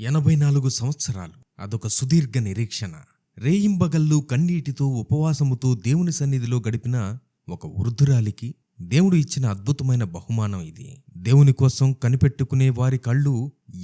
84 సంవత్సరాలు అదొక సుదీర్ఘ నిరీక్షణ. రేయింబగళ్ళు కన్నీటితో ఉపవాసముతో దేవుని సన్నిధిలో గడిపిన ఒక వృద్ధురాలికి దేవుడు ఇచ్చిన అద్భుతమైన బహుమానం ఇది. దేవుని కోసం కనిపెట్టుకునే వారి కళ్ళు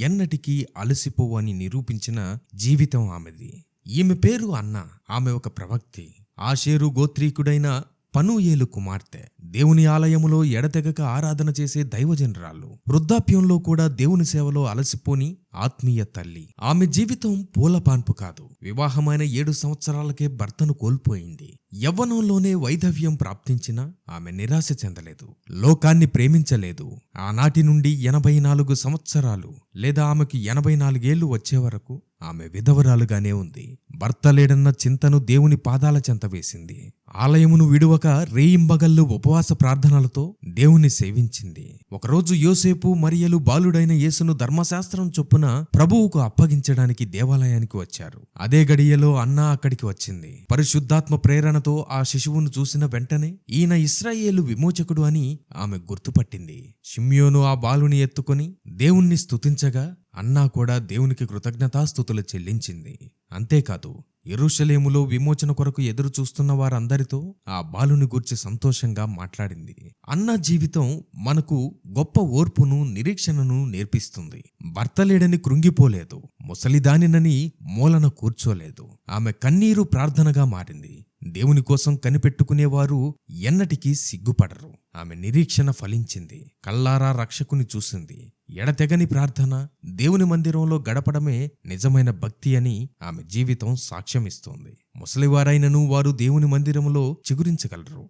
ఎన్నటికీ అలసిపోవని నిరూపించిన జీవితం ఆమెది. ఈమె పేరు అన్న. ఆమె ఒక ప్రవక్తి. ఆషేరు గోత్రీకుడైన పనూయేలు కుమార్తె. దేవుని ఆలయములో ఎడతెగక ఆరాధన చేసే దైవజనరాలు. వృద్ధాప్యంలో కూడా దేవుని సేవలో అలసిపోని ఆత్మీయ తల్లి. ఆమె జీవితం పూలపాన్పు కాదు. వివాహమైన 7 సంవత్సరాలకే భర్తను కోల్పోయింది. యవ్వనంలోనే వైధవ్యం ప్రాప్తించినా ఆమె నిరాశ చెందలేదు. లోకాన్ని ప్రేమించలేదు. ఆనాటి నుండి 84 సంవత్సరాలు లేదా ఆమెకు 84 ఏళ్లు వచ్చే వరకు ఆమె విధవరాలుగానే ఉంది. భర్త లేడన్న చింతను దేవుని పాదాల చెంత వేసింది. ఆలయమును విడువక రేయింబగళ్ళు ఉపవాస ప్రార్థనలతో దేవుని సేవించింది. ఒకరోజు యోసేపు మరియలు బాలుడైన యేసును ధర్మశాస్త్రం చొప్పున ప్రభువుకు అప్పగించడానికి దేవాలయానికి వచ్చారు. అదే గడియలో అన్న అక్కడికి వచ్చింది. పరిశుద్ధాత్మ ప్రేరణతో ఆ శిశువును చూసిన వెంటనే ఈయన ఇశ్రాయేలు విమోచకుడు అని ఆమె గుర్తుపట్టింది. షిమ్యోను ఆ బాలుని ఎత్తుకొని దేవుణ్ణి స్తుతించగా అన్నా కూడా దేవునికి కృతజ్ఞతాస్తుతులు చెల్లించింది. అంతేకాదు, యెరూషలేములో విమోచన కొరకు ఎదురు చూస్తున్న వారందరితో ఆ బాలుని గూర్చి సంతోషంగా మాట్లాడింది. అన్నా జీవితం మనకు గొప్ప ఓర్పును, నిరీక్షణను నేర్పిస్తుంది. భర్త లేడని కృంగిపోలేదు. ముసలిదానినని మూలన కూర్చోలేదు. ఆమె కన్నీరు ప్రార్థనగా మారింది. దేవుని కోసం కనిపెట్టుకునేవారు ఎన్నటికీ సిగ్గుపడరు. ఆమె నిరీక్షణ ఫలించింది. కల్లారా రక్షకుని చూసింది. ఎడతెగని ప్రార్థన, దేవుని మందిరంలో గడపడమే నిజమైన భక్తి అని ఆమె జీవితం సాక్ష్యమిస్తోంది. ముసలివారైనను వారు దేవుని మందిరంలో చిగురించగలరు.